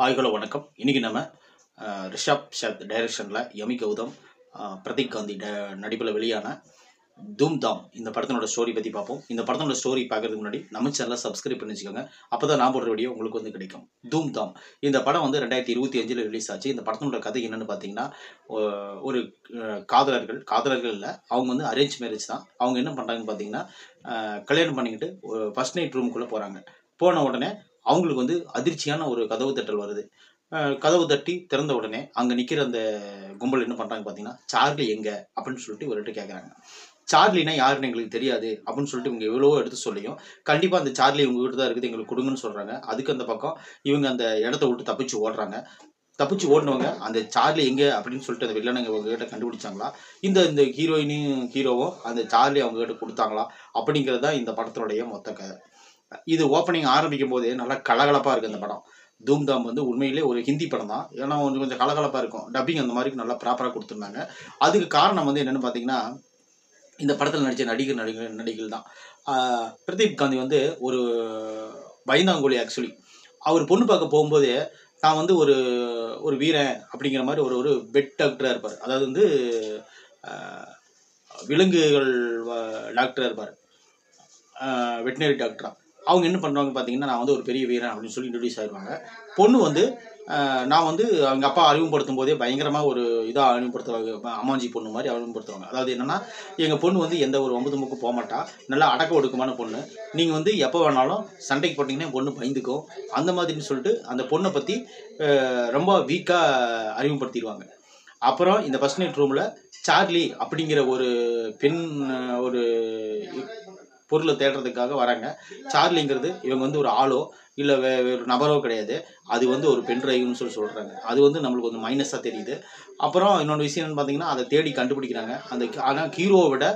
Hi hello வணக்கம். இன்றைக்கி நம்ம ரிஷப் ஷத் டைரக்ஷனில் யமி கௌதம் பிரதீக் காந்தி நடிப்பில் வெளியான தூம் தாம் இந்த படத்தினோட ஸ்டோரி பற்றி பார்ப்போம். இந்த படத்தோட ஸ்டோரி பார்க்கறதுக்கு முன்னாடி நம்ம சேனலை சப்ஸ்கிரைப் பண்ணி வச்சுக்கோங்க. அப்போ தான் நான் போடுற வீடியோ உங்களுக்கு வந்து கிடைக்கும். தூம் தாம் இந்த படம் வந்து 2025 ரிலீஸ் ஆச்சு. இந்த படத்தினோட கதை என்னென்னு பார்த்தீங்கன்னா, ஒரு காதலர்கள் இல்லை, அவங்க வந்து அரேஞ்ச் மேரேஜ் தான். அவங்க என்ன பண்ணுறாங்கன்னு பார்த்தீங்கன்னா, கல்யாணம் பண்ணிக்கிட்டு ஃபர்ஸ்ட் நைட் ரூமுக்குள்ளே போகிறாங்க. போன உடனே அவங்களுக்கு வந்து அதிர்ச்சியான ஒரு கதவு தட்டல் வருது. கதவு தட்டி திறந்த உடனே அங்கே நிற்கிற அந்த கும்பல் என்ன பண்ணுறாங்க பார்த்தீங்கன்னா, சார்லி எங்கே அப்படின்னு சொல்லிட்டு இவர்கிட்ட கேட்குறாங்க. சார்லினா யாருன்னு எங்களுக்கு தெரியாது அப்படின்னு சொல்லிட்டு இவங்க எவ்வளவோ எடுத்து சொல்லியும், கண்டிப்பாக அந்த சார்லி உங்கள் வீட்டு தான் இருக்குது, எங்களுக்கு கொடுங்கன்னு சொல்கிறாங்க. அதுக்கு அந்த பக்கம் இவங்க அந்த இடத்த விட்டு தப்பிச்சு ஓடுறாங்க. தப்பிச்சு ஓடினவங்க அந்த சார்லி எங்கே அப்படின்னு சொல்லிட்டு அந்த வில்லனுங்க அவங்ககிட்ட கண்டுபிடிச்சாங்களா, இந்த ஹீரோயினும் ஹீரோவும் அந்த சார்லி அவங்ககிட்ட கொடுத்தாங்களா அப்படிங்கிறது தான் இந்த படத்தினுடைய மொத்த கதை. இது ஓப்பனிங் ஆரம்பிக்கும் போதே நல்லா கலகலப்பாக இருக்குது அந்த படம். தூம் தாம் வந்து உண்மையிலே ஒரு ஹிந்தி படம் தான். ஏன்னா கொஞ்சம் கலகலப்பாக இருக்கும். டப்பிங் அந்த மாதிரி நல்லா ப்ராப்பராக கொடுத்துருந்தாங்க. அதுக்கு காரணம் வந்து என்னென்னு பார்த்தீங்கன்னா, இந்த படத்தில் நடித்த நடிகர்கள் தான். பிரதீப் காந்தி வந்து ஒரு பயந்தாங்கோலி. ஆக்சுவலி அவர் பொண்ணு பார்க்க போகும்போதே நான் வந்து ஒரு வீரன் அப்படிங்கிற மாதிரி ஒரு பெட் டாக்டராக இருப்பார். அதாவது வந்து விலங்குகள் டாக்டராக இருப்பார், வெட்டினரி டாக்டராக. அவங்க என்ன பண்ணுவாங்க பார்த்தீங்கன்னா, நான் வந்து ஒரு பெரிய வீரன் அப்படின்னு சொல்லி இன்ட்ரடியூஸ் ஆகிடுவாங்க. பொண்ணு வந்து நான் வந்து அவங்க அப்பா அறிமுகப்படுத்தும் போதே பயங்கரமாக ஒரு இதாக அறிமுகப்படுத்துவாங்க. அம்மாஞ்சி பொண்ணு மாதிரி அறிமுகப்படுத்துவாங்க. அதாவது என்னென்னா, எங்கள் பொண்ணு வந்து எந்த ஒரு வம்பு போக மாட்டா, நல்லா அடக்க ஒடுக்கமான பொண்ணு, நீங்கள் வந்து எப்போ வேணாலும் சண்டைக்கு போட்டிங்கன்னா பொண்ணு பயந்துக்கும் அந்த மாதிரின்னு சொல்லிட்டு அந்த பொண்ணை பற்றி ரொம்ப வீக்காக அறிமுகப்படுத்திடுவாங்க. அப்புறம் இந்த ஃபர்ஸ்ட் நைட் ரூமில் சார்லி அப்படிங்கிற ஒரு பெண் ஒரு பொருளை தேடுறதுக்காக வராங்க. சார்லிங்கிறது இவங்க வந்து ஒரு ஆளோ இல்லை வேறு நபரோ கிடையாது. அது வந்து ஒரு பென் டிரைவ்னு சொல்கிறாங்க. அது வந்து நம்மளுக்கு கொஞ்சம் மைனஸாக தெரியுது. அப்புறம் இன்னொன்று விஷயம் என்னன்னு பார்த்தீங்கன்னா, அதை தேடி கண்டுபிடிக்கிறாங்க. ஆனால் ஹீரோவை விட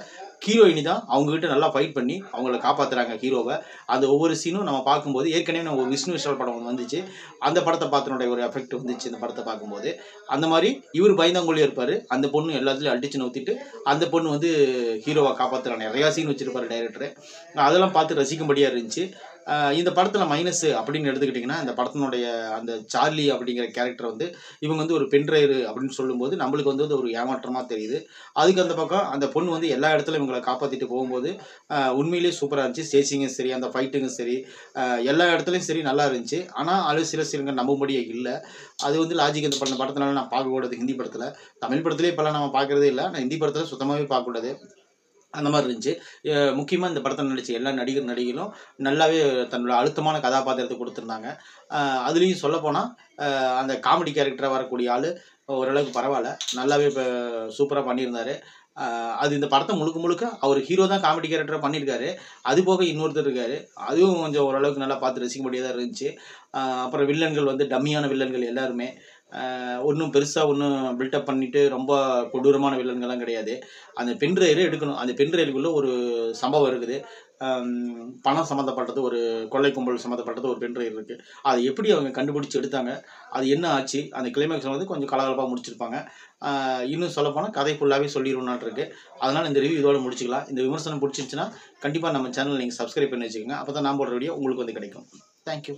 ஹீரோயினி தான் அவங்ககிட்ட நல்லா ஃபைட் பண்ணி அவங்கள காப்பாற்றுறாங்க ஹீரோவை. அந்த ஒவ்வொரு சீனும் நம்ம பார்க்கும்போது, ஏற்கனவே நம்ம ஒரு விஷ்ணு விஷால் படம் வந்துச்சு, அந்த படத்தை பார்த்தனுடைய ஒரு எஃபெக்ட் வந்துச்சு இந்த படத்தை பார்க்கும்போது. அந்த மாதிரி இவர் பயந்தாங்கொழியாக இருப்பார். அந்த பொண்ணு எல்லாத்துலேயும் அடிச்சு நவுத்திட்டு அந்த பொண்ணு வந்து ஹீரோவை காப்பாற்றுறாங்க. நிறையா சீன் வச்சுருப்பார் டைரக்டரு. அதெல்லாம் பார்த்து ரசிக்கும்படியாக இருந்துச்சு. இந்த படத்தில் மைனஸ் அப்படின்னு எடுத்துக்கிட்டிங்கன்னா, இந்த படத்தினுடைய அந்த சார்லி அப்படிங்கிற கேரக்டர் வந்து இவங்க வந்து ஒரு பென் டிரைவர் அப்படின்னு சொல்லும்போது நம்மளுக்கு வந்து ஒரு ஏமாற்றமாக தெரியுது. அதுக்கு அந்த பக்கம் அந்த பொண்ணு வந்து எல்லா இடத்துலையும் இவங்களை காப்பாற்றிட்டு போகும்போது உண்மையிலேயே சூப்பராக இருந்துச்சு. சேசிங்கும் சரி, அந்த ஃபைட்டுங்கும் சரி, எல்லா இடத்துலையும் சரி நல்லா இருந்துச்சு. ஆனால் அது சில சீன்கள் நம்பும்படியே இல்லை. அது வந்து லாஜிக் இந்த படத்தினால நான் பார்க்கக்கூடாது. ஹிந்தி படத்தில், தமிழ் படத்துலேயே இப்போல்லாம் நம்ம பார்க்குறதே இல்லை. நான் ஹிந்தி படத்தில் சுத்தமாகவே பார்க்கக்கூடாது. அந்த மாதிரி இருந்துச்சு. முக்கியமாக இந்த படத்தில் நடித்த எல்லா நடிகர்களும் நல்லாவே தன்னோட அழுத்தமான கதாபாத்திரத்தை கொடுத்துருந்தாங்க. அதுலேயும் சொல்லப்போனால் அந்த காமெடி கேரக்டராக வரக்கூடிய ஆள் ஓரளவுக்கு பரவாயில்ல, நல்லாவே இப்போ சூப்பராக பண்ணியிருந்தார். அது இந்த படத்தை முழுக்க அவர் ஹீரோ தான் காமெடி கேரக்டராக பண்ணியிருக்காரு. அது போக இன்னொருத்தர் இருக்கார், அதுவும் கொஞ்சம் ஓரளவுக்கு நல்லா பார்த்து ரசிக்கும்படியாக தான் இருந்துச்சு. அப்புறம் வில்லன்கள் வந்து டம்மியான வில்லன்கள் எல்லாருமே ஒன்றும் பெருசாக ஒன்றும் பில்டப் பண்ணிவிட்டு ரொம்ப கொடூரமான வில்லன்கள்லாம் கிடையாது. அந்த பென் டிரைவரே எடுக்கணும். அந்த பென் டிரைவுக்குள்ளே ஒரு சம்பவம் இருக்குது. பணம் சம்மந்தப்பட்டது, ஒரு கொள்ளை கும்பல் சம்மந்தப்பட்டது ஒரு பென் டிரைவ் இருக்குது. அதை எப்படி அவங்க கண்டுபிடிச்சி எடுத்தாங்க, அது என்ன ஆச்சு, அந்த கிளைமேக்ஸ் வந்து கொஞ்சம் கலகலப்பாக முடிச்சிருப்பாங்க. இன்னும் சொல்லப்போனால் கதை ஃபுல்லாகவே சொல்லிடுவோம்னாட்டு இருக்குது. அதனால் இந்த ரிவ்யூ இதோட முடிச்சிக்கலாம். இந்த விமர்சனம் பிடிச்சிருச்சுன்னா கண்டிப்பாக நம்ம சேனல் நீங்கள் சப்ஸ்கிரைப் பண்ணி வச்சுக்கோங்க. அப்போ தான் நான் போடுற வீடியோ உங்களுக்கு வந்து கிடைக்கும். தேங்க்யூ.